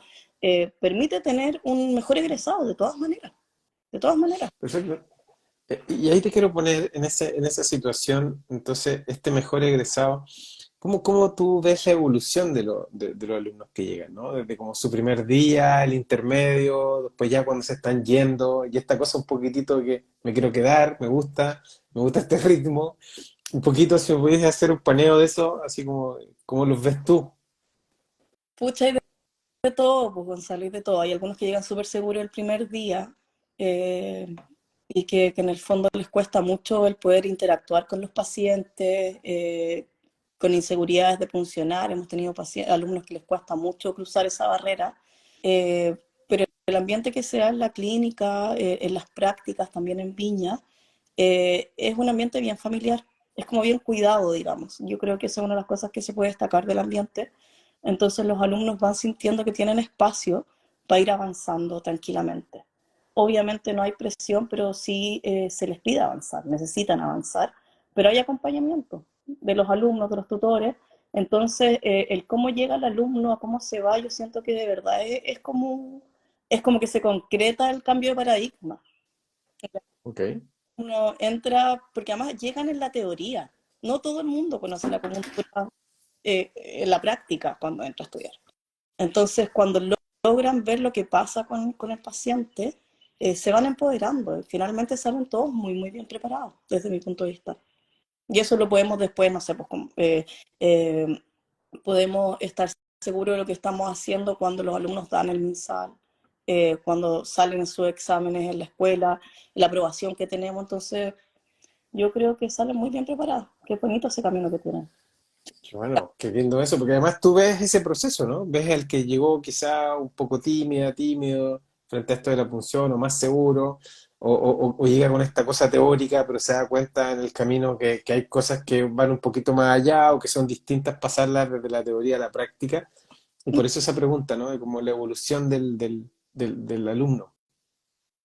permite tener un mejor egresado de todas maneras, de todas maneras. Perfecto. Y ahí te quiero poner en esa situación, entonces, este mejor egresado, ¿cómo tú ves la evolución de los alumnos que llegan, ¿no? Desde como su primer día, el intermedio, después ya cuando se están yendo, y esta cosa un poquitito que me quiero quedar, me gusta este ritmo, un poquito si me pudieses hacer un paneo de eso, así como los ves tú. Pucha, hay de todo, pues Gonzalo, hay de todo. Hay algunos que llegan súper seguros el primer día eh, y que en el fondo les cuesta mucho el poder interactuar con los pacientes, con inseguridades de funcionar. Hemos tenido alumnos que les cuesta mucho cruzar esa barrera, pero el ambiente que se da en la clínica, en las prácticas, también en Viña, es un ambiente bien familiar, es como bien cuidado, digamos. Yo creo que esa es una de las cosas que se puede destacar del ambiente. Entonces los alumnos van sintiendo que tienen espacio para ir avanzando tranquilamente. Obviamente no hay presión, pero sí se les pide avanzar, necesitan avanzar, pero hay acompañamiento de los alumnos, de los tutores. Entonces, el cómo llega el alumno, a cómo se va, yo siento que de verdad es como que se concreta el cambio de paradigma. Ok. Uno entra, porque además llegan en la teoría. No todo el mundo conoce la acupuntura en la práctica cuando entra a estudiar. Entonces, cuando logran ver lo que pasa con el paciente, se van empoderando. Finalmente salen todos muy, muy bien preparados, desde mi punto de vista. Y eso lo podemos después, no sé, pues, eh, podemos estar seguros de lo que estamos haciendo cuando los alumnos dan el MinSal, cuando salen en sus exámenes en la escuela, la aprobación que tenemos. Entonces, yo creo que salen muy bien preparados. Qué bonito ese camino que tienen. Qué bueno, qué lindo eso, porque además tú ves ese proceso, ¿no? Ves el que llegó quizá un poco tímido frente a esto de la punción, o más seguro, o llega con esta cosa teórica, pero se da cuenta en el camino que hay cosas que van un poquito más allá o que son distintas pasarlas desde la teoría a la práctica. Y por eso esa pregunta, ¿no? De como la evolución del alumno.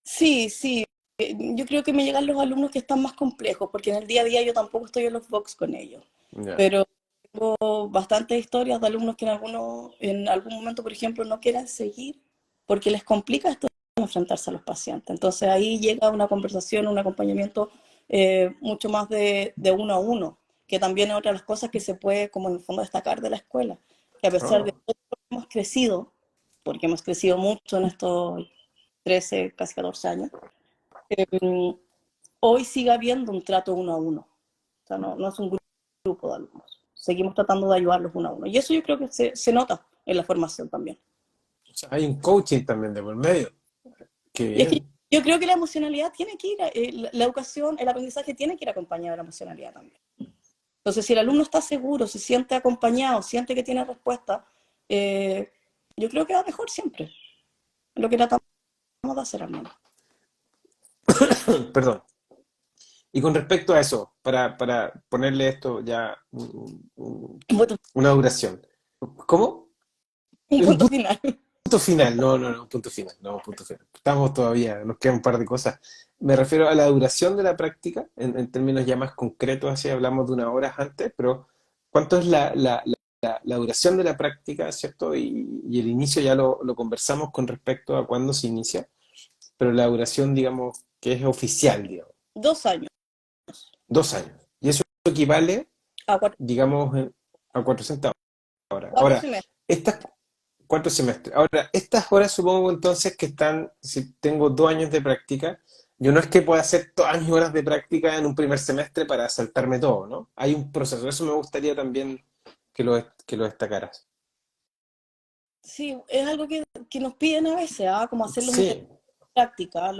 Sí, sí. Yo creo que me llegan los alumnos que están más complejos, porque en el día a día yo tampoco estoy en los box con ellos. Ya. Pero tengo bastantes historias de alumnos que en algún momento, por ejemplo, no quieran seguir porque les complica esto de enfrentarse a los pacientes. Entonces ahí llega una conversación, un acompañamiento mucho más de uno a uno, que también es otra de las cosas que se puede, como en el fondo, destacar de la escuela, que a pesar de Oh, todo lo que hemos crecido, porque hemos crecido mucho en estos 13 casi 14 años, eh, hoy sigue habiendo un trato uno a uno. O sea, no es un grupo de alumnos. Seguimos tratando de ayudarlos uno a uno. Y eso yo creo que se nota en la formación también. o sea, hay un coaching también de por medio. Qué Y es que bien. yo creo que la emocionalidad tiene que ir, la educación, el aprendizaje tiene que ir acompañado de la emocionalidad también. Entonces, si el alumno está seguro, se siente acompañado, siente que tiene respuesta, eh, yo creo que va mejor siempre. Lo que tratamos de hacer al menos. Perdón. Y con respecto a eso, para ponerle esto ya Un punto, una duración. ¿Cómo? un Un punto final. punto final. No, un punto final. No, un punto final. Estamos todavía, nos quedan un par de cosas. Me refiero a la duración de la práctica, en términos ya más concretos, así hablamos de unas horas antes, pero ¿cuánto es la duración de la práctica, ¿cierto? Y el inicio ya lo conversamos con respecto a cuándo se inicia, pero la duración, digamos, que es oficial, digamos. 2 años, 2 años. Y eso equivale, a cuatro, digamos, a 400 horas. cuatro Ahora, semestres. estas 4 semestres. Ahora, estas horas supongo entonces que están, si tengo 2 años de práctica, yo no es que pueda hacer todas mis horas de práctica en un primer semestre para saltarme todo, ¿no? Hay un proceso. Eso me gustaría también que lo destacaras. Sí, es algo que nos piden a veces, ¿ah? Como hacerlo muy Sí, práctica.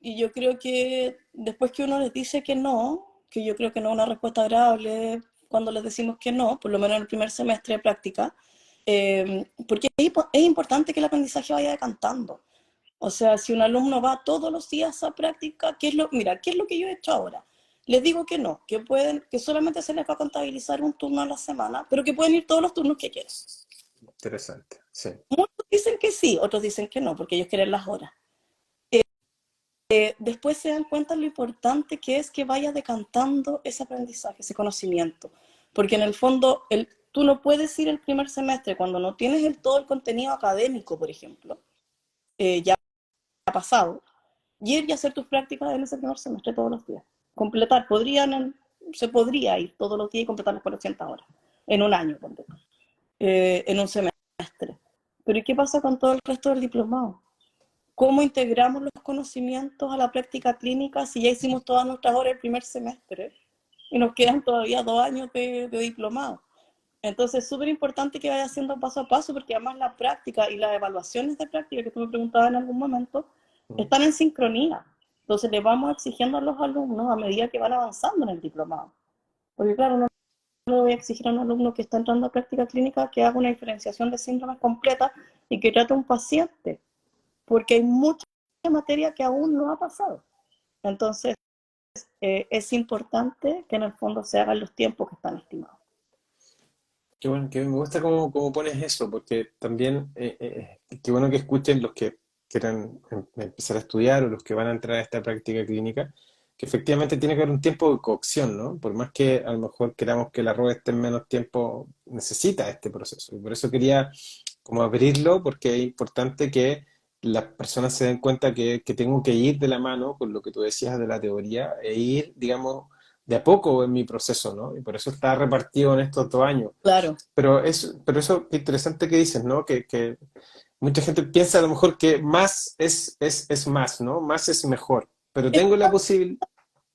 Y yo creo que después que uno les dice que no, que yo creo que no es una respuesta agradable cuando les decimos que no, por lo menos en el primer semestre de práctica, porque es importante que el aprendizaje vaya decantando. O sea, si un alumno va todos los días a práctica, mira, ¿qué es lo que yo he hecho ahora? Les digo que no, que solamente se les va a contabilizar un turno a la semana, pero que pueden ir todos los turnos que quieran. interesante. Sí. Muchos dicen que sí, otros dicen que no, porque ellos quieren las horas. Después se dan cuenta lo importante que es que vaya decantando ese aprendizaje, ese conocimiento. Porque en el fondo, tú no puedes ir el primer semestre cuando no tienes todo el contenido académico, por ejemplo, ya ha pasado, y ir y hacer tus prácticas en ese primer semestre todos los días. Completar, se podría ir todos los días y completar las 400 horas en un año, en un semestre. Pero ¿y qué pasa con todo el resto del diplomado? ¿Cómo integramos los conocimientos a la práctica clínica si ya hicimos todas nuestras horas el primer semestre y nos quedan todavía 2 años de diplomado? Entonces es súper importante que vaya haciendo paso a paso porque además la práctica y las evaluaciones de práctica que tú me preguntabas en algún momento Mm. están en sincronía. Entonces le vamos exigiendo a los alumnos a medida que van avanzando en el diplomado. Porque claro, no le voy a exigir a un alumno que está entrando a práctica clínica que haga una diferenciación de síndromes completa y que trate a un paciente porque hay mucha materia que aún no ha pasado. Entonces, es importante que en el fondo se hagan los tiempos que están estimados. Qué bueno, que me gusta cómo pones eso, porque también qué bueno que escuchen los que quieran empezar a estudiar o los que van a entrar a esta práctica clínica, que efectivamente tiene que haber un tiempo de cocción, ¿no? Por más que a lo mejor queramos que el arroz esté en menos tiempo, necesita este proceso. Y por eso quería como abrirlo, porque es importante que las personas se den cuenta que tengo que ir de la mano con lo que tú decías de la teoría e ir, digamos, de a poco en mi proceso, ¿no? Y por eso está repartido en estos 2 años. Claro. Pero eso, qué interesante que dices, ¿no? Que mucha gente piensa a lo mejor que más es más, ¿no? Más es mejor. Pero tengo la posibilidad.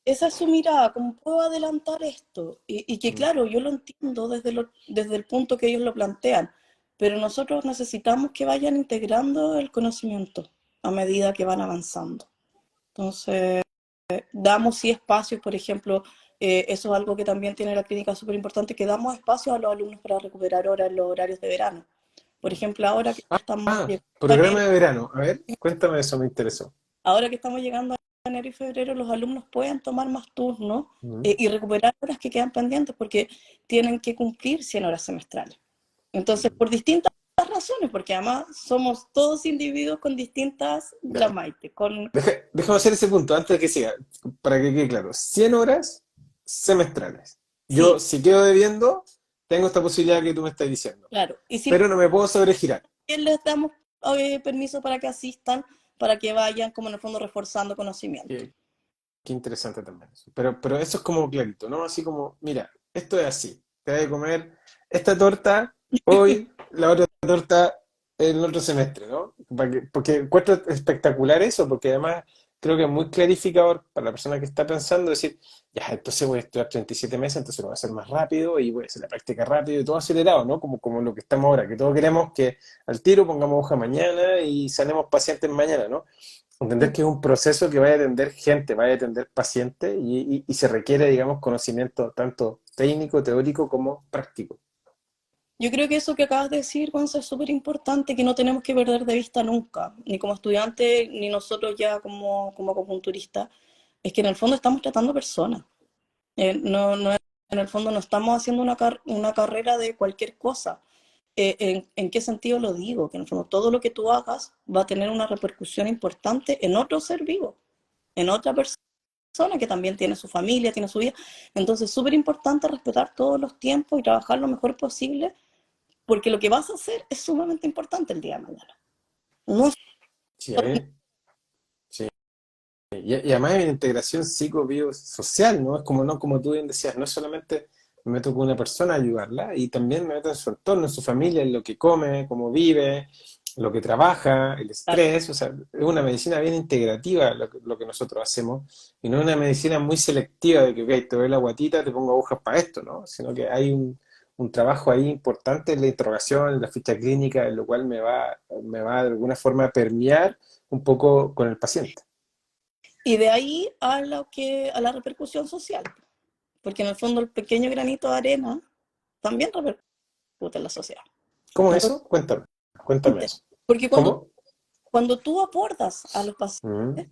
Esa es su mirada, ¿cómo puedo adelantar esto? Y que claro, yo lo entiendo desde el punto que ellos lo plantean, pero nosotros necesitamos que vayan integrando el conocimiento a medida que van avanzando. Entonces, damos sí espacios, por ejemplo, eso es algo que también tiene la clínica súper importante, que damos espacios a los alumnos para recuperar horas en los horarios de verano. Por ejemplo, Programa de verano. A ver, cuéntame eso, me interesó. ahora que estamos llegando a enero y febrero, los alumnos pueden tomar más turnos Mm. y recuperar horas que quedan pendientes porque tienen que cumplir 100 horas semestrales. Entonces, por distintas razones, porque además somos todos individuos con distintas, la Ya. Maite, Déjame hacer ese punto antes de que siga, para que quede claro. 100 horas semestrales. Yo, sí, si quedo debiendo, tengo esta posibilidad que tú me estás diciendo. claro. Y si Pero no me puedo sobregirar. les damos permiso para que asistan, para que vayan, como en el fondo, reforzando conocimiento. Qué, qué interesante también eso. Pero eso es como clarito, ¿no? Así como, mira, esto es así. Te vas a comer esta torta hoy, la otra torta en el otro semestre, ¿no? Porque encuentro espectacular eso, porque además creo que es muy clarificador para la persona que está pensando, decir, ya, entonces voy a estudiar 37 meses, entonces lo voy a hacer más rápido y voy a hacer la práctica rápido y todo acelerado, ¿no? Como lo que estamos ahora, que todos queremos que al tiro pongamos hoja mañana y sanemos pacientes mañana, ¿no? Entender que es un proceso que vaya a atender gente, vaya a atender pacientes y se requiere, digamos, conocimiento tanto técnico, teórico como práctico. Yo creo que eso que acabas de decir, Gonzalo, es súper importante, que no tenemos que perder de vista nunca, ni como estudiante, ni nosotros ya como acupunturistas, es que en el fondo estamos tratando personas. En el fondo no estamos haciendo una carrera de cualquier cosa. ¿En qué sentido lo digo? Que en el fondo todo lo que tú hagas va a tener una repercusión importante en otro ser vivo, en otra persona que también tiene su familia, tiene su vida. Entonces es súper importante respetar todos los tiempos y trabajar lo mejor posible porque lo que vas a hacer es sumamente importante el día de mañana. No Sí, a mí, sí. Y además hay una integración psico-biosocial, ¿no? Es como, no, como tú bien decías, no es solamente me meto con una persona a ayudarla, y también me meto en su entorno, en su familia, en lo que come, cómo vive, lo que trabaja, el Claro. estrés, o sea, es una medicina bien integrativa lo que nosotros hacemos, y no una medicina muy selectiva de que, ok, te doy la guatita, te pongo agujas para esto, ¿no? Sino que hay un trabajo ahí importante en la interrogación, en la ficha clínica, en lo cual me va de alguna forma a permear un poco con el paciente. Y de ahí a la repercusión social, porque en el fondo el pequeño granito de arena también repercute en la sociedad. ¿Cómo es Entonces, eso? Cuéntame eso. porque ¿Cómo? cuando tú abordas a los Mm, pacientes,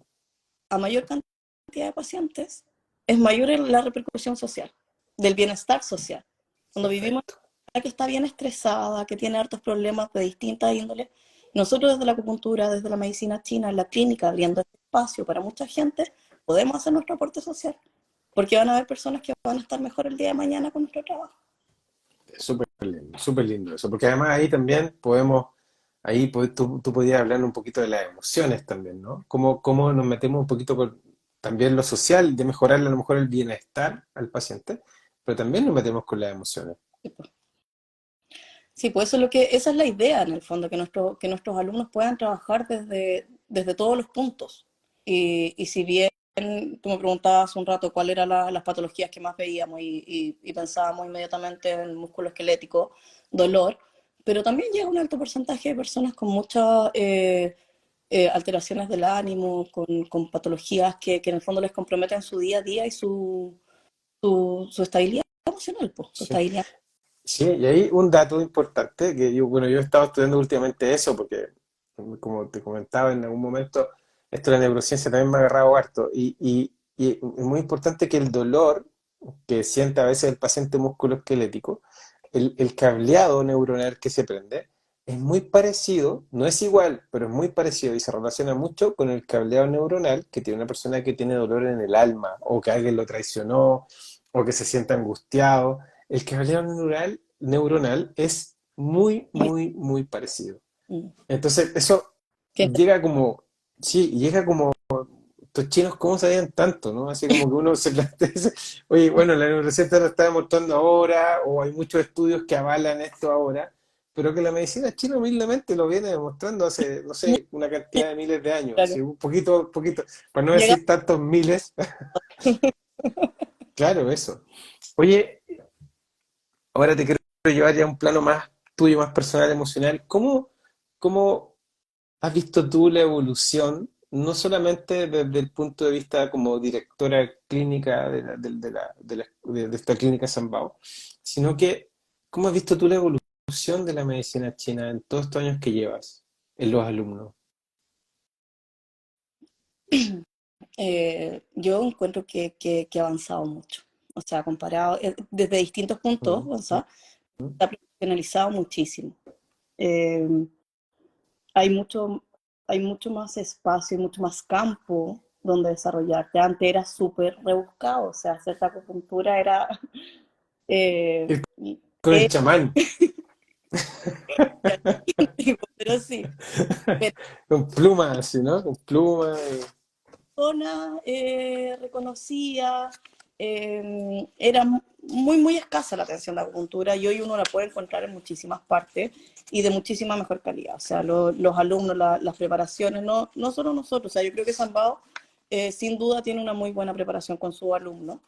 a mayor cantidad de pacientes, es mayor la repercusión social, del bienestar social. Cuando vivimos perfecto. en una que está bien estresada, que tiene hartos problemas de distintas índoles, nosotros desde la acupuntura, desde la medicina china, en la clínica, abriendo este espacio para mucha gente, podemos hacer nuestro aporte social, porque van a haber personas que van a estar mejor el día de mañana con nuestro trabajo. Súper lindo eso, porque además ahí también podemos, tú podías hablar un poquito de las emociones también, ¿no? Cómo nos metemos un poquito con también lo social, de mejorarle a lo mejor el bienestar al paciente, pero también nos metemos con las emociones. Sí, pues eso es esa es la idea en el fondo, que nuestros alumnos puedan trabajar desde todos los puntos. Y si bien tú me preguntabas hace un rato cuáles eran las patologías que más veíamos y pensábamos inmediatamente en músculo esquelético, dolor, pero también llega un alto porcentaje de personas con muchas alteraciones del ánimo, con patologías que en el fondo les comprometen su día a día y su estabilidad emocional, pues, su Sí. estabilidad. Sí, y ahí un dato importante, que yo, bueno, yo he estado estudiando últimamente eso, porque como te comentaba en algún momento, esto de la neurociencia también me ha agarrado harto, y es muy importante que el dolor que siente a veces el paciente musculoesquelético, el cableado neuronal que se prende, es muy parecido, no es igual, pero es muy parecido y se relaciona mucho con el cableado neuronal que tiene una persona que tiene dolor en el alma, o que alguien lo traicionó, o que se siente angustiado. El cableado neuronal es muy, Muy, muy, muy parecido. mm, Entonces, eso que llega como, sí, llega como, estos chinos, ¿cómo sabían tanto, no? Así como que uno se plantea, dice, oye, bueno, la neurociencia lo está demostrando ahora, o hay muchos estudios que avalan esto ahora, pero que la medicina china humildemente lo viene demostrando hace, no sé, una cantidad de miles de años, claro. así, un poquito, para no Llega, decir tantos miles, claro, eso. Oye, ahora te quiero llevar ya a un plano más tuyo, más personal, emocional. ¿Cómo has visto tú la evolución, no solamente desde el punto de vista como directora clínica de esta clínica San Bao, sino que cómo has visto tú la evolución de la medicina china en todos estos años que llevas en los alumnos? yo encuentro que ha avanzado mucho. O sea, comparado, desde distintos puntos, Mm, o sea, se ha profesionalizado muchísimo. Eh, hay mucho, hay mucho más espacio, mucho más campo donde desarrollarte. Antes era súper rebuscado, o sea, hacer acupuntura era... eh, Ir con el chamán, pero sí, pero con plumas, así, ¿no? Con plumas. zona reconocida, era muy, muy escasa la atención de acupuntura y hoy uno la puede encontrar en muchísimas partes y de muchísima mejor calidad. O sea, los alumnos, las preparaciones, no solo nosotros, o sea, yo creo que San Bao sin duda tiene una muy buena preparación con sus alumnos.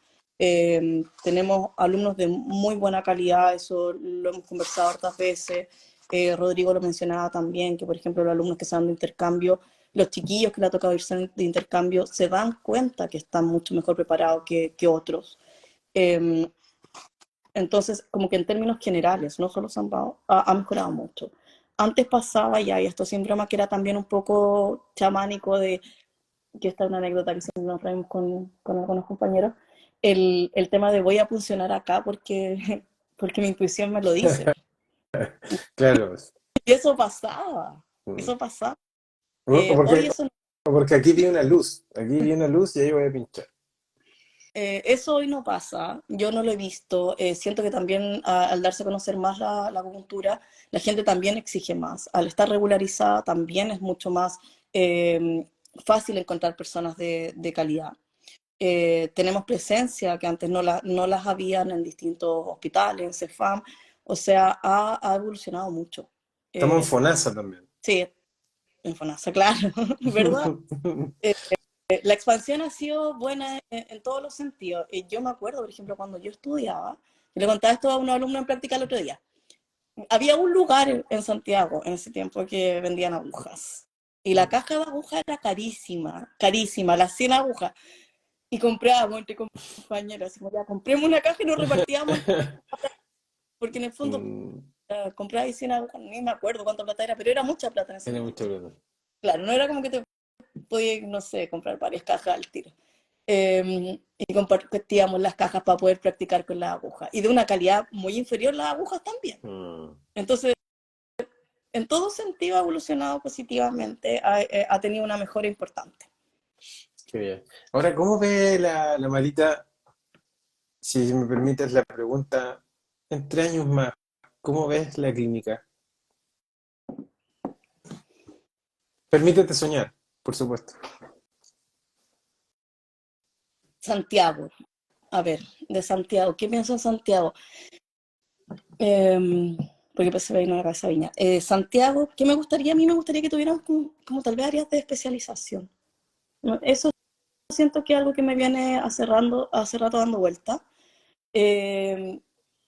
Tenemos alumnos de muy buena calidad, eso lo hemos conversado hartas veces. Rodrigo lo mencionaba también, que por ejemplo los alumnos que se dan de intercambio, los chiquillos que le ha tocado irse de intercambio se dan cuenta que están mucho mejor preparados que otros. Eh, entonces, como que en términos generales, no solo San Pablo, ha mejorado mucho. Antes pasaba ya, y esto siempre me que era también un poco chamánico de, que esta es una anécdota que siempre nos traemos con algunos compañeros, el tema de voy a funcionar acá porque, porque mi intuición me lo dice. Claro. Y eso pasaba, Mm. eso pasaba. O porque, Hoy eso o porque aquí vi una luz y ahí voy a pinchar. eso hoy no pasa, yo no lo he visto. Siento que también al darse a conocer más la acupuntura, la gente también exige más. Al estar regularizada también es mucho más eh, fácil encontrar personas de calidad. Tenemos presencia que antes no las habían en distintos hospitales, en CEFAM, o sea, ha evolucionado mucho. Estamos en FONASA también. Sí, en FONASA, claro, ¿verdad? La expansión ha sido buena en todos los sentidos. Yo me acuerdo, por ejemplo, cuando yo estudiaba, le contaba esto a un alumno en práctica el otro día. Había un lugar en Santiago en ese tiempo que vendían agujas. Y la caja de agujas era carísima, carísima, las 100 agujas. Y comprábamos entre compañeros, así como ya compremos una caja y nos repartíamos, porque en el fondo Mm, compraba 100 agujas, ni me acuerdo cuánta plata era, pero era mucha plata en ese Tiene momento. mucho problema. Claro, no era como que te podías, no sé, comprar varias cajas al tiro. Y compartíamos las cajas para poder practicar con las agujas. Y de una calidad muy inferior las agujas también. Entonces, en todo sentido ha evolucionado positivamente, ha tenido una mejora importante. Qué bien. Ahora, ¿cómo ve la Marita, si me permites la pregunta, en 3 años más, ¿cómo ves la clínica? Permítete soñar, por supuesto. Santiago, a ver, de Santiago, ¿qué pienso en Santiago? Eh, porque pues se ve una casa viña. Santiago, ¿qué me gustaría? A mí me gustaría que tuviéramos como tal vez áreas de especialización. ¿No? Eso siento que es algo que me viene hace rato dando vuelta. Eh,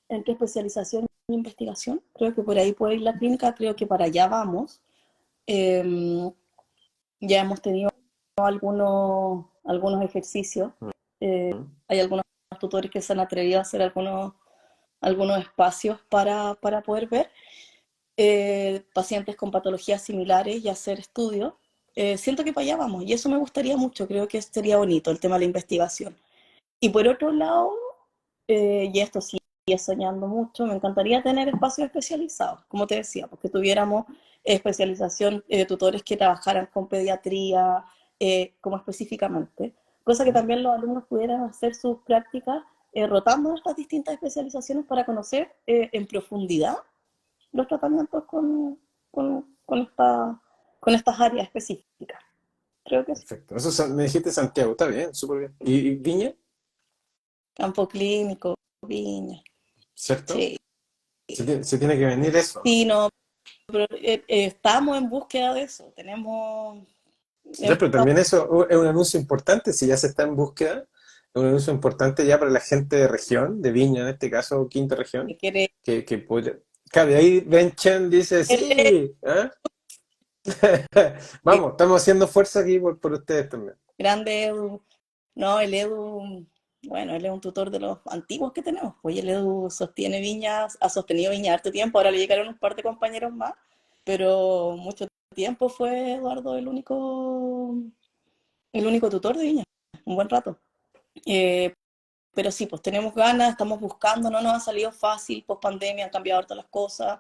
Entre especialización y investigación, creo que por ahí puede ir la clínica, creo que para allá vamos. Eh, ya hemos tenido algunos ejercicios. Hay algunos tutores que se han atrevido a hacer algunos espacios para poder ver pacientes con patologías similares y hacer estudios. Siento que para allá vamos y eso me gustaría mucho, creo que sería bonito el tema de la investigación. Y por otro lado, y esto sí soñando mucho, me encantaría tener espacios especializados, como te decía, porque tuviéramos especialización de tutores que trabajaran con pediatría, como específicamente, cosa que también los alumnos pudieran hacer sus prácticas rotando estas distintas especializaciones para conocer en profundidad los tratamientos con estas áreas específicas. Creo que sí. Perfecto. Me dijiste Santiago, está bien, súper bien. ¿Y Viña? Campo clínico, viña. ¿Cierto? Sí, Se tiene que venir eso. sí, no, pero estamos en búsqueda de eso. Ya, Hemos pero estado también eso es un anuncio importante, si ya se está en búsqueda, es un anuncio importante ya para la gente de región, de Viña en este caso, quinta región, que quiere que puede... Claro, y ahí Ben Chen dice, sí, ¿ah? que Vamos, estamos haciendo fuerza aquí por ustedes también. grande Edu. No, el Edu, bueno, él es un tutor de los antiguos que tenemos. Pues el Edu sostiene viñas, ha sostenido viña harto tiempo, ahora le llegaron un par de compañeros más, pero mucho tiempo fue Eduardo el único tutor de viña, un buen rato. Eh, pero sí, pues tenemos ganas, estamos buscando, no nos ha salido fácil, post pandemia han cambiado todas las cosas,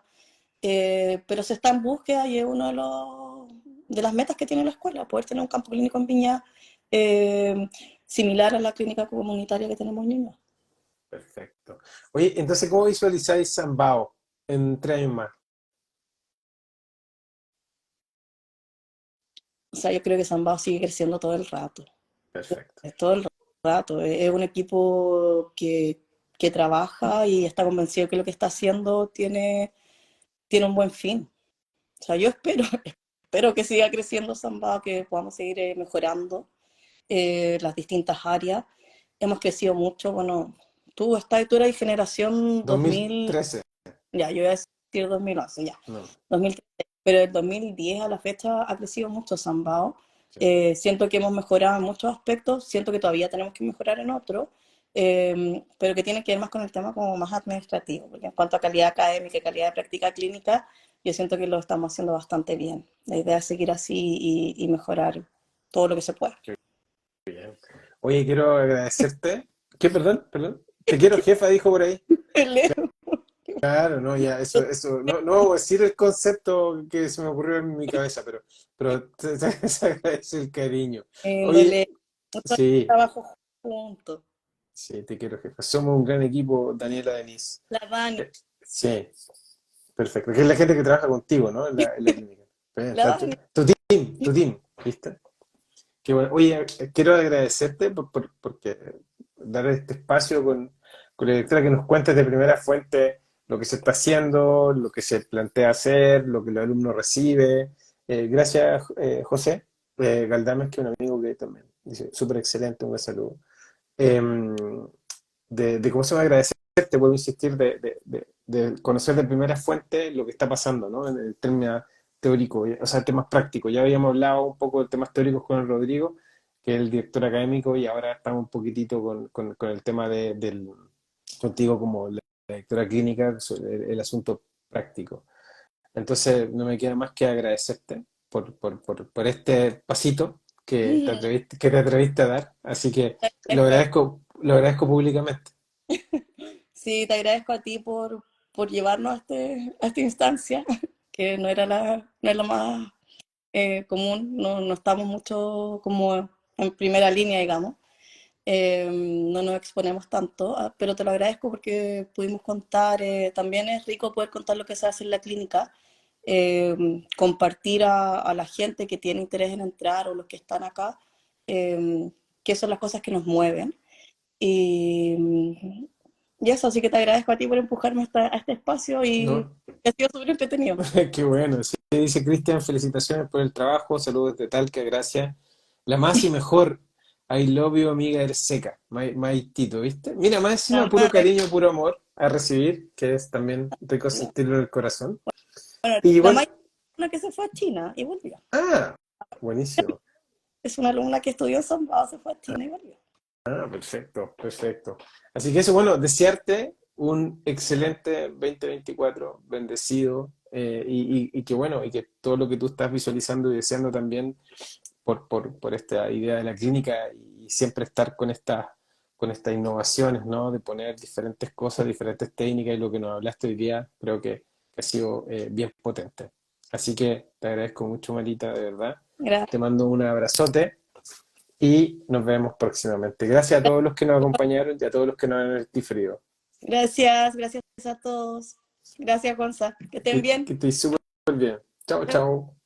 pero se está en búsqueda y es uno de las metas que tiene la escuela, poder tener un campo clínico en Viña eh, similar a la clínica comunitaria que tenemos en Ñuñoa. Perfecto. Oye, entonces, ¿cómo visualizáis Sambao en 3 años más? O sea, yo creo que Sambao sigue creciendo todo el rato, Perfecto. todo el rato. Es un equipo que trabaja y está convencido que lo que está haciendo tiene un buen fin. O sea, yo espero que siga creciendo Sambao, que podamos seguir mejorando las distintas áreas. Hemos crecido mucho, bueno, tú eras generación 2000, 2013. ya, yo voy a decir 2011, ya, No. 2013, pero del 2010 a la fecha ha crecido mucho Sambao. Sí. Siento que hemos mejorado en muchos aspectos, siento que todavía tenemos que mejorar en otros, pero que tiene que ver más con el tema como más administrativo, porque en cuanto a calidad académica y calidad de práctica clínica, yo siento que lo estamos haciendo bastante bien. La idea es seguir así y mejorar todo lo que se pueda. Bien. Oye, quiero agradecerte. ¿Qué, perdón? Perdón. Te quiero, jefa, dijo por ahí. Claro, no, ya, eso, no voy a decir el concepto que se me ocurrió en mi cabeza, pero se agradece el cariño. Oye, Dándole mucho sí, trabajo juntos. sí, te quiero, jefa. Somos un gran equipo, Daniela, Denise. La Dani, Sí, perfecto. Que es la gente que trabaja contigo, ¿no? En la clínica. Bien, la está Dani. tu team, ¿viste? Qué bueno. Oye, quiero agradecerte porque dar este espacio con la directora que nos cuentes de primera fuente lo que se está haciendo, lo que se plantea hacer, lo que el alumno recibe. Gracias, José Galdames, que es un amigo que también dice súper excelente, un buen saludo. Eh, de cómo se va a agradecerte, vuelvo a insistir, de conocer de primera fuente lo que está pasando, ¿no? En el tema teórico, o sea, temas prácticos. Ya habíamos hablado un poco de temas teóricos con el Rodrigo, que es el director académico, y ahora estamos un poquitito con el tema contigo como la directora clínica, sobre el asunto práctico. Entonces, no me queda más que agradecerte por este pasito que te atreviste a dar. Así que lo agradezco públicamente. Sí, te agradezco a ti por llevarnos a esta instancia, que no es la más común, no estamos mucho como en primera línea, digamos. No nos exponemos tanto, pero te lo agradezco porque pudimos contar, también es rico poder contar lo que se hace en la clínica, compartir a la gente que tiene interés en entrar o los que están acá, qué son las cosas que nos mueven. Y, y eso, así que te agradezco a ti por empujarme a este espacio y ¿No? ha sido súper entretenido. Qué bueno. Sí, dice Cristian, felicitaciones por el trabajo, saludos de Talca, gracias. La más y mejor. I love you, amiga, eres seca. Maitito, ¿viste? Mira, más encima puro Ah, cariño, puro amor a recibir, que es también rico bueno, sentirlo en el corazón. bueno, Y la bueno, Maya es una que se fue a China y volvió. ah, buenísimo. Es una alumna que estudió en San Pablo, se fue a China y volvió. Ah, perfecto, perfecto. Así que eso, bueno, desearte un excelente 2024, bendecido, y que bueno, y que todo lo que tú estás visualizando y deseando también por esta idea de la clínica y siempre estar con estas innovaciones, ¿no? De poner diferentes cosas, diferentes técnicas y lo que nos hablaste hoy día, creo que ha sido bien potente. Así que te agradezco mucho, Marita, de verdad. Te Gracias. mando un abrazote y nos vemos próximamente. Gracias a todos los que nos acompañaron y a todos los que nos han diferido. Gracias, gracias a todos. Gracias, Gonza. Que estén Que bien. estéis súper bien. Chao, chao.